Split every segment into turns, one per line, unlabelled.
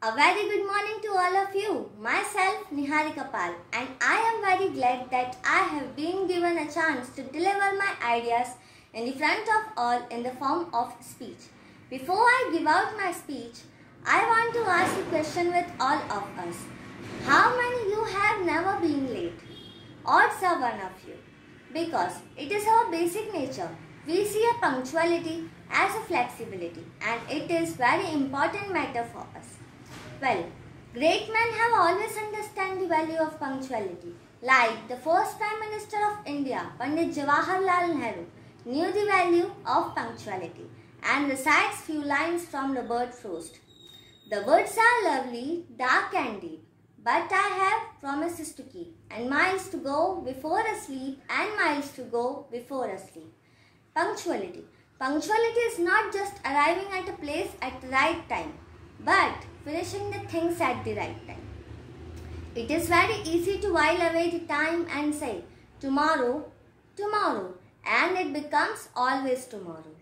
A very good morning to all of you. Myself Niharika Pal, and I am very glad that I have been given a chance to deliver my ideas in the front of all in the form of speech. Before I give out my speech, I want to ask a question with all of us. How many you have never been late? Odds are one of you. Because it is our basic nature. We see a punctuality as a flexibility, and it is very important matter for us. Well, great men have always understood the value of punctuality. Like the first Prime Minister of India, Pandit Jawaharlal Nehru, knew the value of punctuality and recites few lines from Robert Frost. The words are lovely, dark and deep, but I have promises to keep, and miles to go before asleep, and miles to go before asleep. Punctuality. Punctuality is not just arriving at a place at the right time, but finishing the things at the right time. It is very easy to while away the time and say, tomorrow, tomorrow, and it becomes always tomorrow.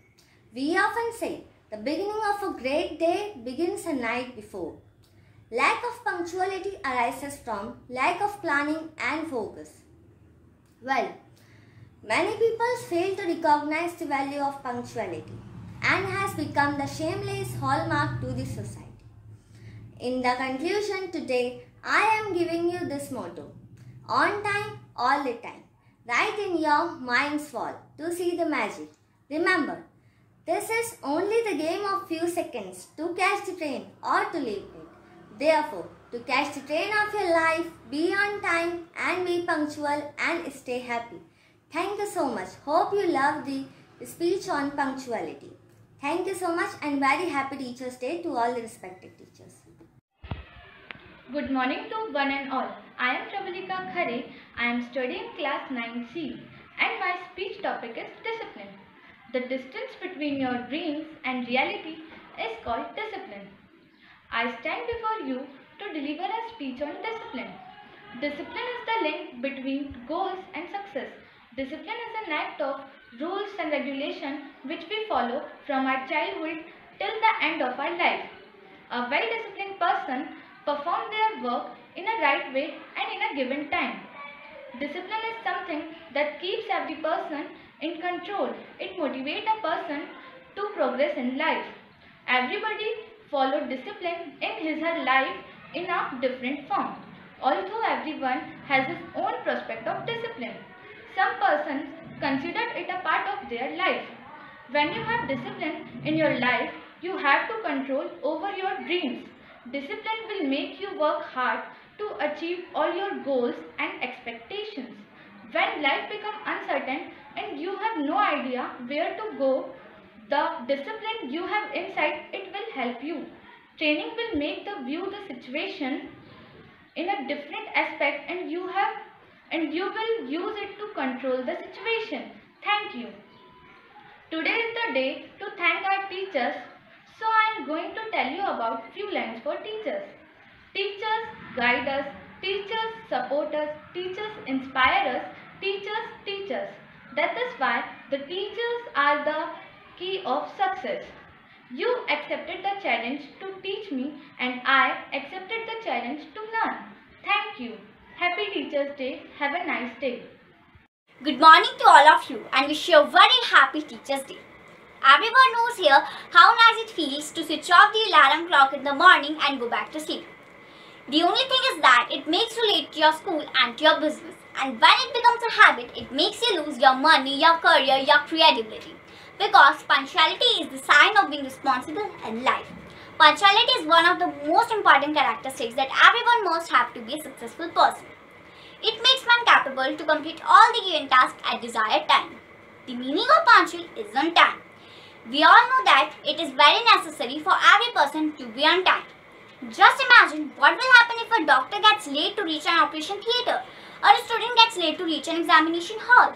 We often say, the beginning of a great day begins a night before. Lack of punctuality arises from lack of planning and focus. Well, many people fail to recognize the value of punctuality and has become the shameless hallmark to the society. In the conclusion today, I am giving you this motto: on time, all the time. Write in your mind's wall to see the magic. Remember, this is only the game of few seconds to catch the train or to leave it. Therefore, to catch the train of your life, be on time and be punctual and stay happy. Thank you so much. Hope you loved the speech on punctuality. Thank you so much and very happy Teachers' Day to all the respected teachers.
Good morning to one and all. I am Prabalika Khare. I am studying class 9C and my speech topic is discipline. The distance between your dreams and reality is called discipline. I stand before you to deliver a speech on discipline. Discipline is the link between goals and success. Discipline is an act of rules and regulation which we follow from our childhood till the end of our life. A well-disciplined person perform their work in a right way and in a given time. Discipline is something that keeps every person in control. It motivates a person to progress in life. Everybody follows discipline in his or her life in a different form. Although everyone has his own prospect of discipline, some persons consider it a part of their life. When you have discipline in your life, you have to control over your dreams. Discipline will make you work hard to achieve all your goals and expectations. When life becomes uncertain and you have no idea where to go, the discipline you have inside it will help you. Training will make the view the situation in a different aspect and you will use it to control the situation. Thank you. Today is the day to thank our teachers. So I am going to tell you about few lines for teachers. Teachers guide us, teachers support us, teachers inspire us, teachers teach us. That is why the teachers are the key of success. You accepted the challenge to teach me and I accepted the challenge to learn. Thank you. Happy Teachers' Day. Have a nice day.
Good morning to all of you and wish you a very happy Teachers' Day. Everyone knows here how nice it feels to switch off the alarm clock in the morning and go back to sleep. The only thing is that it makes you late to your school and to your business. And when it becomes a habit, it makes you lose your money, your career, your credibility. Because punctuality is the sign of being responsible in life. Punctuality is one of the most important characteristics that everyone must have to be a successful person. It makes man capable to complete all the given tasks at desired time. The meaning of punctual is on time. We all know that it is very necessary for every person to be on time. Just imagine what will happen if a doctor gets late to reach an operation theatre or a student gets late to reach an examination hall.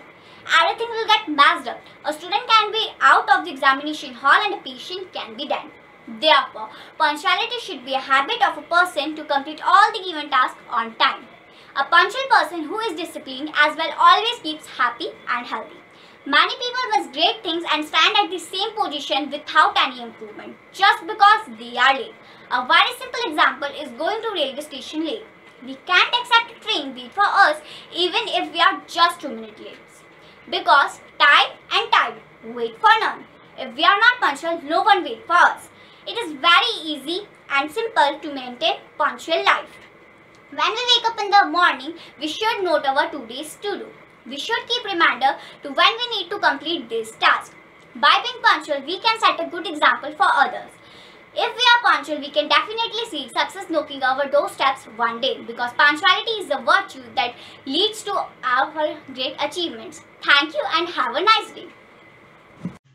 Everything will get messed up. A student can be out of the examination hall and a patient can be dead. Therefore, punctuality should be a habit of a person to complete all the given tasks on time. A punctual person who is disciplined as well always keeps happy and healthy. Many people miss great things and stand at the same position without any improvement just because they are late. A very simple example is going to railway station late. We can't accept a train wait for us even if we are just 2 minutes late. Because time and tide wait for none. If we are not punctual, no one waits for us. It is very easy and simple to maintain punctual life. When we wake up in the morning, we should note our today's to-do. We should keep reminder to when we need to complete this task. By being punctual, we can set a good example for others. If we are punctual, we can definitely see success knocking our doorsteps one day because punctuality is the virtue that leads to our great achievements. Thank you and have a nice day.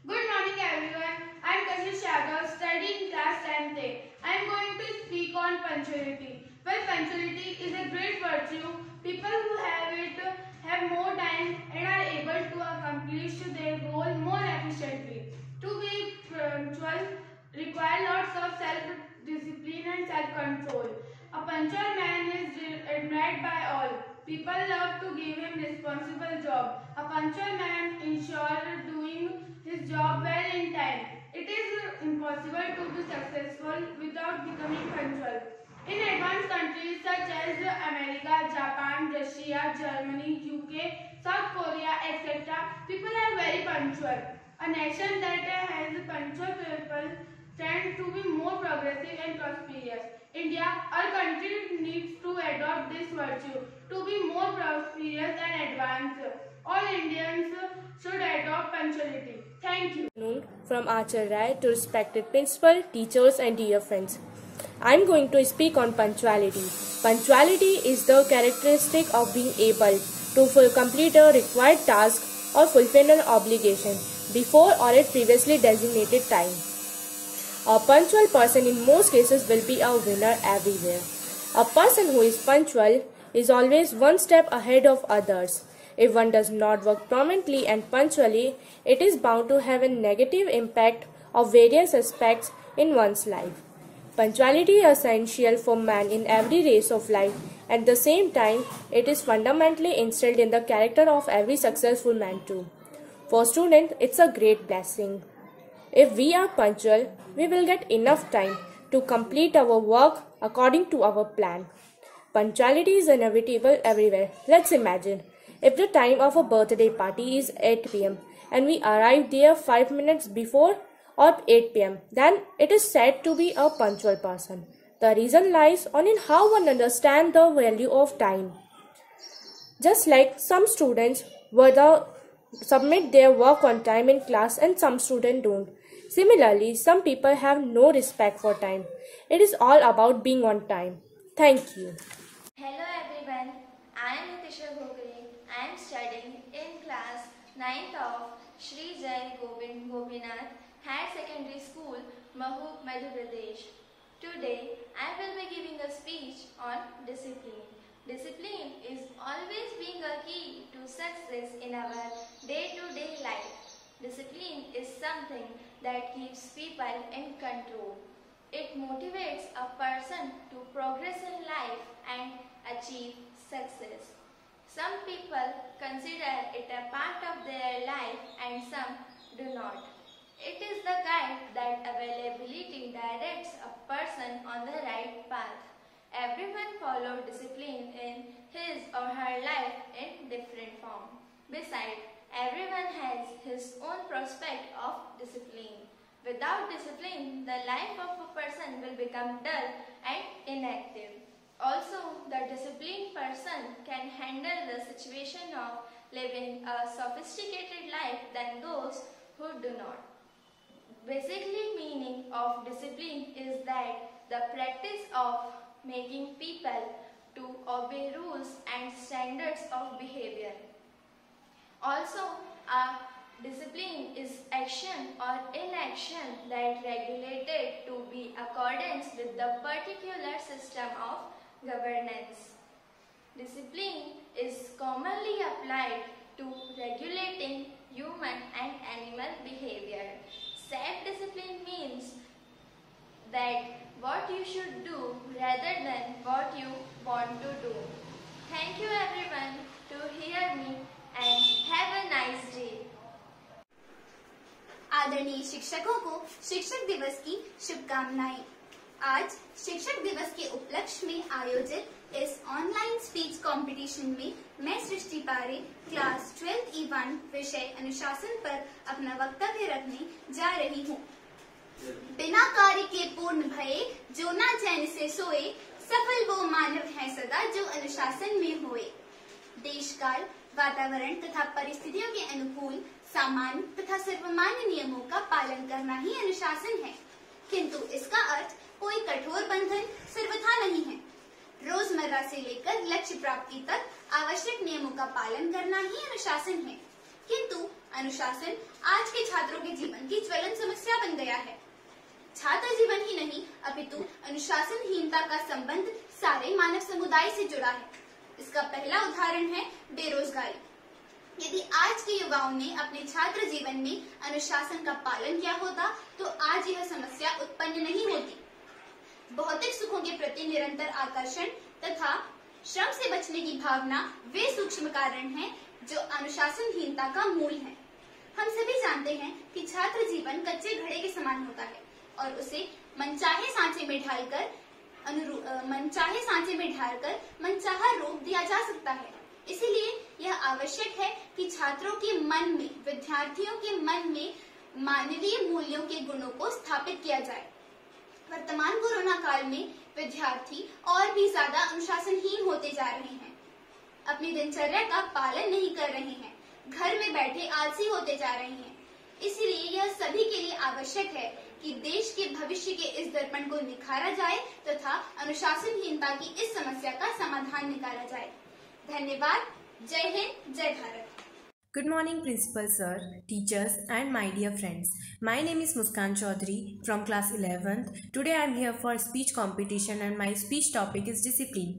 Good morning everyone. I am Kashish Yadav studying class 10th A. I am going to speak on punctuality. Well, punctuality is a great virtue. People who have it have more time and are able to accomplish their goal more efficiently. To be punctual requires lots of self-discipline and self-control. A punctual man is admired by all. People love to give him responsible job. A punctual man ensures doing his job well in time. It is impossible to be successful without becoming punctual. In advanced countries such as America, Japan, Russia, Germany, UK, South Korea, etc., people are very punctual. A nation that has punctual people tends to be more progressive and prosperous. India, our country, needs to adopt this virtue to be more prosperous and advanced. All Indians should adopt punctuality. Thank you.
From Acharya to respected principal, teachers and dear friends. I am going to speak on punctuality. Punctuality is the characteristic of being able to complete a required task or fulfill an obligation before or at previously designated time. A punctual person in most cases will be a winner everywhere. A person who is punctual is always one step ahead of others. If one does not work promptly and punctually, it is bound to have a negative impact of various aspects in one's life. Punctuality is essential for man in every race of life. At the same time, it is fundamentally instilled in the character of every successful man too. For students, it's a great blessing. If we are punctual, we will get enough time to complete our work according to our plan. Punctuality is inevitable everywhere. Let's imagine if the time of a birthday party is 8 p.m. and we arrive there 5 minutes before or 8 p.m., then it is said to be a punctual person. The reason lies on in how one understands the value of time. Just like some students submit their work on time in class and some students don't. Similarly, some people have no respect for time. It is all about being on time. Thank you.
Hello everyone, I am Nitisha Gogre. I am studying in class 9th of Shri Jai Govind Gopinath Higher Secondary School, Mahu, Madhya Pradesh. Today, I will be giving a speech on discipline. Discipline is always being a key to success in our day-to-day life. Discipline is something that keeps people in control. It motivates a person to progress in life and achieve success. Some people consider it a part of their life and some do not. It is the guide that availability directs a person on the right path. Everyone follows discipline in his or her life in different form. Besides, everyone has his own prospect of discipline. Without discipline, the life of a person will become dull and inactive. Also, the disciplined person can handle the situation of living a sophisticated life than those who do not. Basically, meaning of discipline is that the practice of making people to obey rules and standards of behavior. Also, a discipline is action or inaction that regulated to be accordance with the particular system of governance. Discipline is commonly applied to regulating human and animal behavior. Self-discipline means that what you should do rather than what you want to do. Thank you everyone to hear me and have a nice day.
आदरणीय शिक्षकों को शिक्षक दिवस की शुभकामनाएं। आज शिक्षक दिवस के उपलक्ष्य में आयोजित इस ऑनलाइन स्पीच कंपटीशन में मैं सृष्टि पारे क्लास 12 E1 विषय अनुशासन पर अपना वक्तव्य रखने जा रही हूँ। बिना कार्य के पूर्ण भये, जो ना चैन से सोए, सफल वो मानव है सदा जो अनुशासन में होए। देश काल, वातावरण तथा परिस्थितियों के अनुकूल सामान्य तथा सर्वमान्य नियमों का पालन करना ही अनुशासन है, किंतु इसका अर्थ कोई कठोर बंधन सर्वथा नहीं है। रोजमर्रा से लेकर लक्ष्य प्राप्ति तक आवश्यक नियमों का पालन करना ही अनुशासन है, किंतु अनुशासन आज के छात्रों के जीवन की ज्वलन समस्या बन गया है। छात्र जीवन ही नहीं अपितु अनुशासनहीनता का संबंध सारे मानव समुदाय से जुड़ा है। इसका पहला उदाहरण है बेरोजगारी। यदि आज के युवाओं ने अपने छात्र जीवन में अनुशासन का पालन किया होता तो आज यह समस्या उत्पन्न नहीं होती। भौतिक सुखों के प्रति निरंतर आकर्षण तथा श्रम से बचने की भावना वे सूक्ष्म कारण हैं जो अनुशासनहीनता का मूल है। हम सभी जानते हैं कि छात्र जीवन कच्चे घड़े के समान होता है और उसे मनचाहे सांचे में ढालकर मनचाहा रूप दिया जा सकता है। इसीलिए यह आवश्यक है कि छात्रों के मन में, विद्यार्थियों के मन में मानवीय मूल्यों के गुणों को स्थापित किया जाए। वर्तमान कोरोना काल में विद्यार्थी और भी ज्यादा अनुशासनहीन होते जा रहे हैं, अपनी दिनचर्या का पालन नहीं कर रहे हैं, घर में बैठे आलसी होते जा रहे हैं। इसलिए यह सभी के लिए आवश्यक है कि देश के भविष्य के इस दर्पण को निखारा जाए तथा अनुशासनहीनता की इस समस्या का समाधान निकाला जाए। धन्यवाद। जय हिंद, जय Bharat.
Good morning, Principal Sir, teachers and my dear friends. My name is Muskan Chaudhary from class 11th. Today I am here for speech competition and my speech topic is discipline.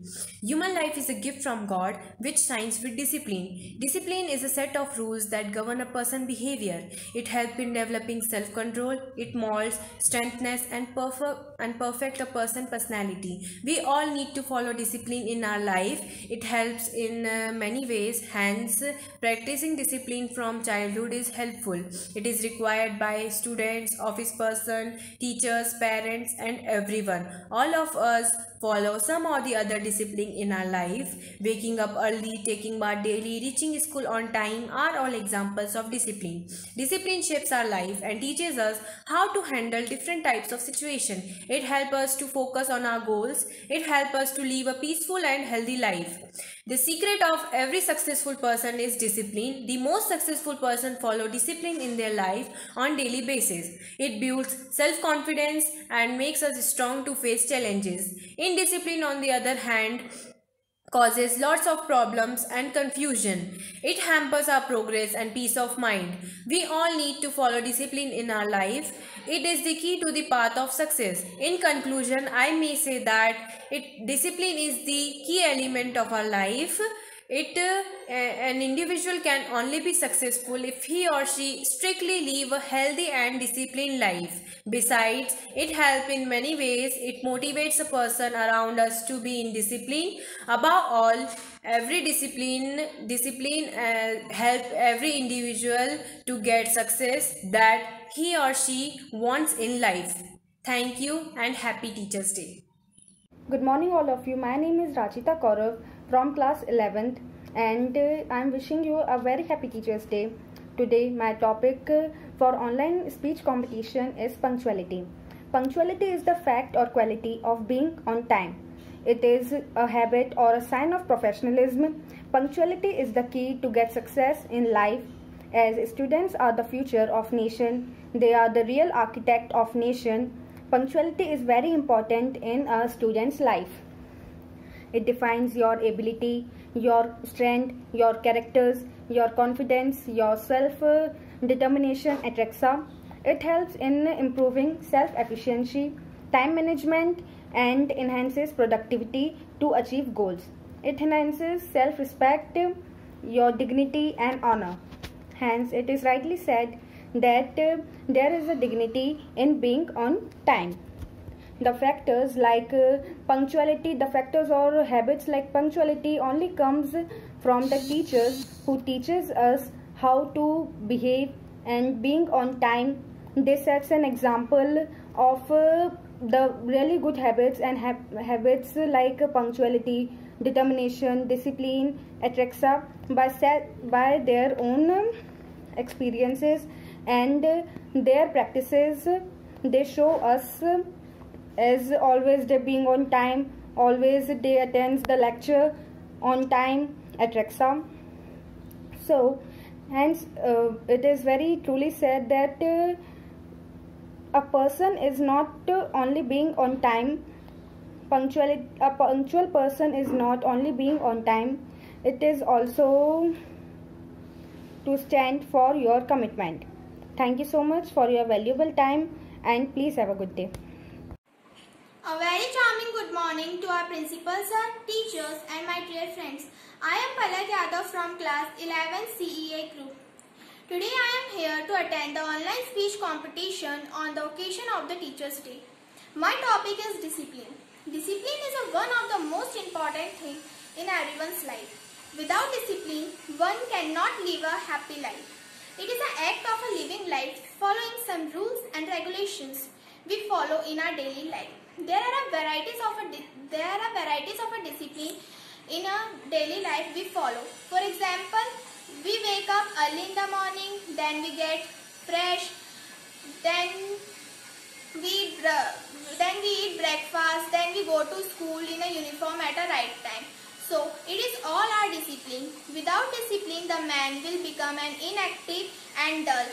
Human life is a gift from God which shines with discipline. Discipline is a set of rules that govern a person's behavior. It helps in developing self-control. It molds, strengthens and perfect a person's personality. We all need to follow discipline in our life. It helps in many ways. Hence, practicing discipline from childhood is helpful. It is required by students, office person, teachers, parents and everyone. All of us follow some or the other discipline in our life. Waking up early, taking bath daily, reaching school on time are all examples of discipline. Discipline shapes our life and teaches us how to handle different types of situation. It helps us to focus on our goals. It helps us to live a peaceful and healthy life. The secret of every successful person is discipline. The most successful person follow discipline in their life on daily basis. It builds self-confidence and makes us strong to face challenges. Indiscipline, on the other hand, causes lots of problems and confusion. It hampers our progress and peace of mind. We all need to follow discipline in our life. It is the key to the path of success. In conclusion, I may say that discipline is the key element of our life. An individual can only be successful if he or she strictly live a healthy and disciplined life. Besides, it helps in many ways. It motivates a person around us to be in discipline. Above all, every discipline helps every individual to get success that he or she wants in life. Thank you and happy Teachers' Day.
Good morning all of you. My name is Rachita Kaurav from class 11th and I am wishing you a very happy Teachers' Day. Today my topic for online speech competition is punctuality. Punctuality is the fact or quality of being on time. It is a habit or a sign of professionalism. Punctuality is the key to get success in life. As students are the future of nation, they are the real architect of nation. Punctuality is very important in a student's life. It defines your ability, your strength, your characters, your confidence, your self-determination, etc. It helps in improving self-efficiency, time management, and enhances productivity to achieve goals. It enhances self-respect, your dignity and honor. Hence, it is rightly said that there is a dignity in being on time. The factors like punctuality, the factors or habits like punctuality only comes from the teachers who teaches us how to behave, and being on time This sets an example of the really good habits and habits like punctuality, determination, discipline, etc. by their own experiences and their practices. They show us as always they being on time, always they attends the lecture on time, etc. So hence it is very truly said that a person is not only being on time. A punctual person is not only being on time, it is also to stand for your commitment. Thank you so much for your valuable time and please have a good day.
A very charming good morning to our principal sir, teachers and my dear friends. I am Palak Yadav from class 11 CEA group. Today I am here to attend the online speech competition on the occasion of the Teachers' Day. My topic is discipline. Discipline is one of the most important things in everyone's life. Without discipline, one cannot live a happy life. It is an act of a living life following some rules and regulations we follow in our daily life. There are varieties of a discipline in a daily life we follow. For example, we wake up early in the morning, then we get fresh, then we eat breakfast, then we go to school in a uniform at a right time. So it is all our discipline. Without discipline, the man will become an inactive and dull.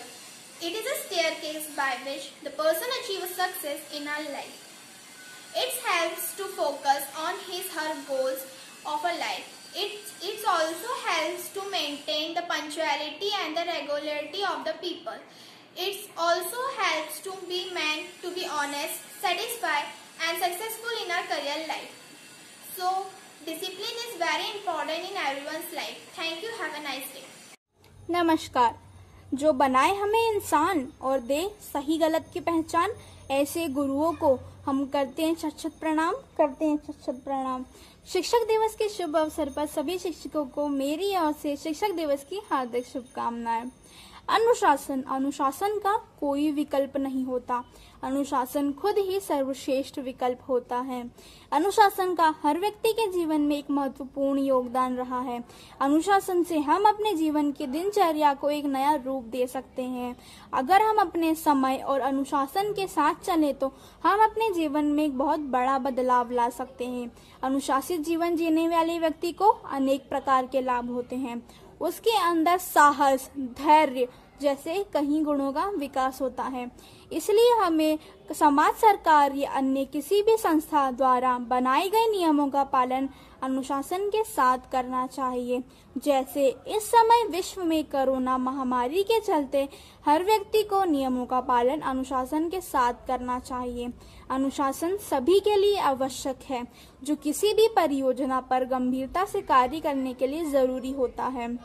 It is a staircase by which the person achieves success in our life. It helps to focus on her goals of a life. It also helps to maintain the punctuality and the regularity of the people. It also helps to be man to be honest, satisfied and successful in our career life. So discipline is very important in everyone's life. Thank you. Have a nice day.
नमस्कार। जो बनाए हमें इंसान और दे सही गलत की पहचान, ऐसे गुरुओं को हम करते हैं शत प्रणाम। शिक्षक दिवस के शुभ अवसर पर सभी शिक्षकों को मेरी ओर से शिक्षक दिवस की हार्दिक शुभकामनाएं। अनुशासन का कोई विकल्प नहीं होता। अनुशासन खुद ही सर्वश्रेष्ठ विकल्प होता है। अनुशासन का हर व्यक्ति के जीवन में एक महत्वपूर्ण योगदान रहा है। अनुशासन से हम अपने जीवन की दिनचर्या को एक नया रूप दे सकते हैं। अगर हम अपने समय और अनुशासन के साथ चलें तो हम अपने जीवन में एक बहुत बड़ा बदलाव ला सकते हैं। अनुशासित जीवन जीने वाले व्यक्ति को अनेक प्रकार के लाभ होते हैं। उसके अंदर साहस, धैर्य जैसे कई गुणों का विकास होता है। इसलिए हमें समाज, सरकार या अन्य किसी भी संस्था द्वारा बनाए गए नियमों का पालन अनुशासन के साथ करना चाहिए। जैसे इस समय विश्व में कोरोना महामारी के चलते हर व्यक्ति को नियमों का पालन अनुशासन के साथ करना चाहिए। अनुशासन सभी के लिए आवश्यक है, जो किसी भी परियोजना पर गंभीरता से कार्य करने के लिए जरूरी होता है।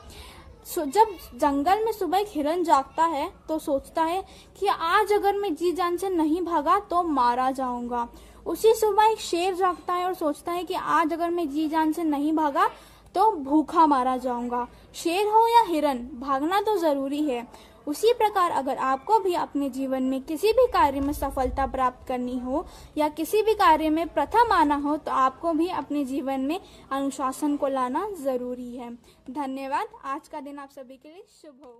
जब जंगल में सुबह एक हिरन जागता है तो सोचता है कि आज अगर मैं जी जान से नहीं भागा तो मारा जाऊंगा। उसी सुबह एक शेर जागता है और सोचता है कि आज अगर मैं जी जान से नहीं भागा तो भूखा मारा जाऊंगा। शेर हो या हिरन, भागना तो जरूरी है। उसी प्रकार अगर आपको भी अपने जीवन में किसी भी कार्य में सफलता प्राप्त करनी हो या किसी भी कार्य में प्रथम आना हो तो आपको भी अपने जीवन में अनुशासन को लाना जरूरी है। धन्यवाद। आज का दिन आप सभी के लिए शुभ हो।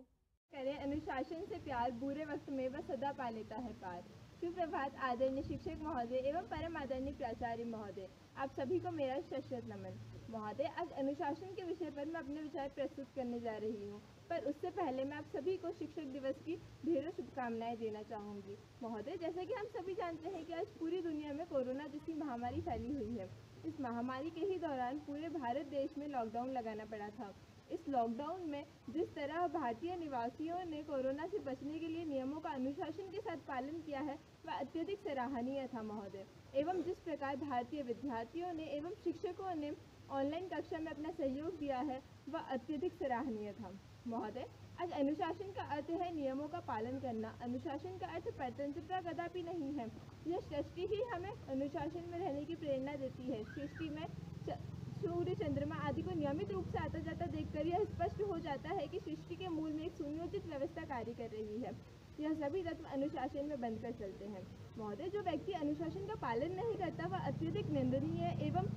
करें अनुशासन से प्यार, बुरे वक्त में वह सदा पा लेता है पार। सुप्रभात आदरणीय शिक्षक महोदय एवं परम आदरणीय प्राचार्य महोदय, आप सभी को मेरा शत नमन। महोदय, आज अनुशासन के विषय पर मैं अपने विचार प्रस्तुत करने जा रही हूँ, पर उससे पहले मैं आप सभी को शिक्षक दिवस की ढेरों शुभकामनाएं देना चाहूँगी। महोदय, जैसा कि हम सभी जानते हैं कि आज पूरी दुनिया में कोरोना जैसी महामारी फैली हुई है। इस महामारी के ही दौरान पूरे भारत देश में लॉकडाउन लगाना पड़ा था। इस लॉकडाउन में जिस तरह भारतीय निवासियों ने कोरोना से बचने के लिए नियमों का अनुशासन के साथ पालन किया है वह अत्यधिक सराहनीय था महोदय। एवं जिस प्रकार भारतीय विद्यार्थियों ने एवं शिक्षकों ने ऑनलाइन कक्षा में अपना सहयोग दिया है वह अत्यधिक सराहनीय था महोदय। आज अनुशासन का अर्थ है नियमों का पालन करना। अनुशासन का अर्थ परतंत्रता कदापि नहीं है। यह सृष्टि ही हमें अनुशासन में रहने की प्रेरणा देती है। सृष्टि में सूर्य, चंद्रमा आदि को नियमित रूप से आता जाता देखकर यह स्पष्ट हो जाता है कि सृष्टि के मूल में एक सुनियोजित व्यवस्था कार्य कर रही है। यह सभी तत्व अनुशासन में बंद कर चलते हैं। महोदय, जो व्यक्ति अनुशासन का पालन नहीं करता वह अत्यधिक निंदनीय एवं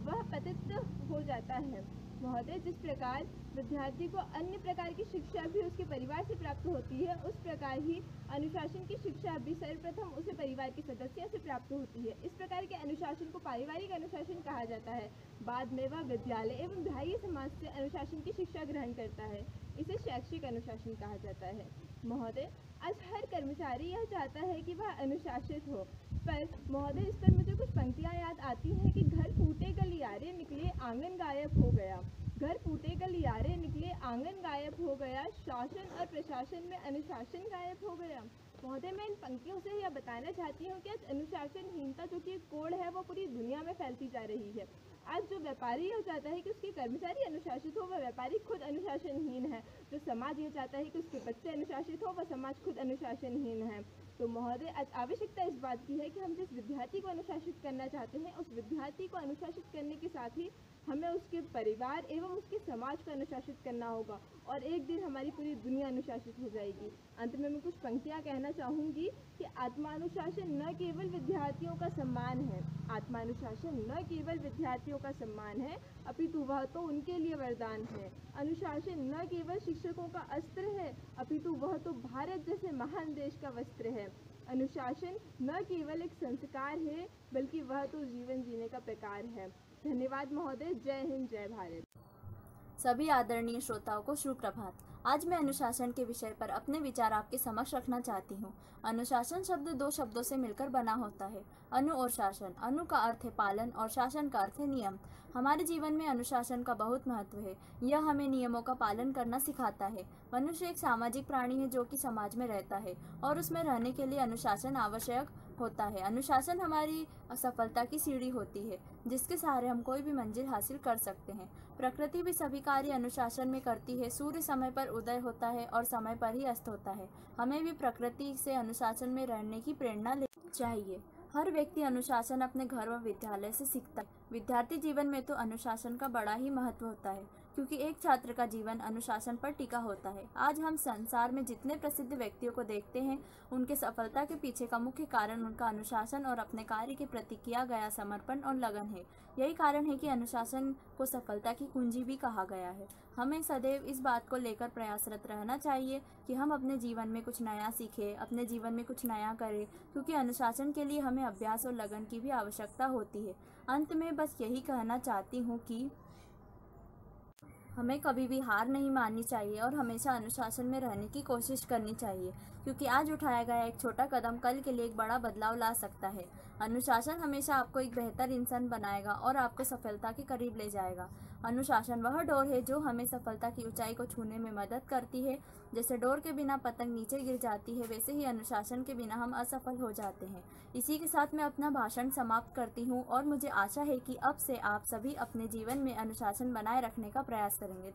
वह पतित हो जाता है। महोदय, जिस प्रकार विद्यार्थी को अन्य प्रकार की शिक्षा भी उसके परिवार से प्राप्त होती है, उस प्रकार ही अनुशासन की शिक्षा भी सर्वप्रथम उसे परिवार के सदस्यों से प्राप्त होती है। इस प्रकार के अनुशासन को पारिवारिक अनुशासन कहा जाता है। बाद में वह विद्यालय एवं बाह्य समाज से अनुशासन की शिक्षा ग्रहण करता है। इसे शैक्षिक अनुशासन कहा जाता है। महोदय, आज हर कर्मचारी यह चाहता है कि वह अनुशासित हो, पर महोदय इस पर मुझे कुछ पंक्तियाँ याद आती हैं कि घर फूटे गलियारे निकले आंगन गायब हो गया। घर फूटे गलियारे निकले आंगन गायब हो गया, शासन और प्रशासन में अनुशासन गायब हो गया। महोदय, मैं इन पंक्तियों से यह बताना चाहती हूँ कि आज अनुशासनहीनता जो कि एक कोड़ है वो पूरी दुनिया में फैलती जा रही है। आज जो व्यापारी यह चाहता है कि उसके कर्मचारी अनुशासित हो, वह व्यापारी खुद अनुशासनहीन है। जो समाज यह चाहता है कि उसके बच्चे अनुशासित हो, वह समाज खुद अनुशासनहीन है। तो महोदय, आज आवश्यकता इस बात की है कि हम जिस विद्यार्थी को अनुशासित करना चाहते हैं, उस विद्यार्थी को अनुशासित करने के साथ ही हमें उसके परिवार एवं उसके समाज को अनुशासित करना होगा, और एक दिन हमारी पूरी दुनिया अनुशासित हो जाएगी। अंत में मैं कुछ पंक्तियाँ कहना चाहूँगी कि आत्मानुशासन न केवल विद्यार्थियों का सम्मान है, आत्मानुशासन न केवल विद्यार्थियों का सम्मान है, अपितु वह तो उनके लिए वरदान है। अनुशासन न केवल शिक्षकों का अस्त्र है, अपितु वह तो भारत जैसे महान देश का वस्त्र है। अनुशासन न केवल एक संस्कार है, बल्कि वह तो जीवन जीने का प्रकार है। धन्यवाद महोदय। जय हिंद, जय भारत।
सभी आदरणीय श्रोताओं को शुभ प्रभात। आज मैं अनुशासन के विषय पर अपने विचार आपके समक्ष रखना चाहती हूँ। अनुशासन शब्द दो शब्दों से मिलकर बना होता है, अनु और शासन। अनु का अर्थ है पालन और शासन का अर्थ है नियम। हमारे जीवन में अनुशासन का बहुत महत्व है। यह हमें नियमों का पालन करना सिखाता है। मनुष्य एक सामाजिक प्राणी है जो कि समाज में रहता है और उसमें रहने के लिए अनुशासन आवश्यक होता है। अनुशासन हमारी सफलता की सीढ़ी होती है, जिसके सहारे हम कोई भी मंजिल हासिल कर सकते हैं। प्रकृति भी सभी कार्य अनुशासन में करती है। सूर्य समय पर उदय होता है और समय पर ही अस्त होता है। हमें भी प्रकृति से अनुशासन में रहने की प्रेरणा लेनी चाहिए। हर व्यक्ति अनुशासन अपने घर व विद्यालय से सीखता है। विद्यार्थी जीवन में तो अनुशासन का बड़ा ही महत्व होता है, क्योंकि एक छात्र का जीवन अनुशासन पर टिका होता है। आज हम संसार में जितने प्रसिद्ध व्यक्तियों को देखते हैं, उनके सफलता के पीछे का मुख्य कारण उनका अनुशासन और अपने कार्य के प्रति किया गया समर्पण और लगन है। यही कारण है कि अनुशासन को सफलता की कुंजी भी कहा गया है। हमें सदैव इस बात को लेकर प्रयासरत रहना चाहिए कि हम अपने जीवन में कुछ नया सीखें, अपने जीवन में कुछ नया करें, क्योंकि अनुशासन के लिए हमें अभ्यास और लगन की भी आवश्यकता होती है। अंत में बस यही कहना चाहती हूँ कि हमें कभी भी हार नहीं माननी चाहिए और हमेशा अनुशासन में रहने की कोशिश करनी चाहिए, क्योंकि आज उठाया गया एक छोटा कदम कल के लिए एक बड़ा बदलाव ला सकता है। अनुशासन हमेशा आपको एक बेहतर इंसान बनाएगा और आपको सफलता के करीब ले जाएगा। अनुशासन वह डोर है जो हमें सफलता की ऊंचाई को छूने में मदद करती है। जैसे डोर के बिना पतंग नीचे गिर जाती है, वैसे ही अनुशासन के बिना हम असफल हो जाते हैं। इसी के साथ मैं अपना भाषण समाप्त करती हूँ और मुझे आशा है कि अब से आप सभी अपने जीवन में अनुशासन बनाए रखने का प्रयास करेंगे।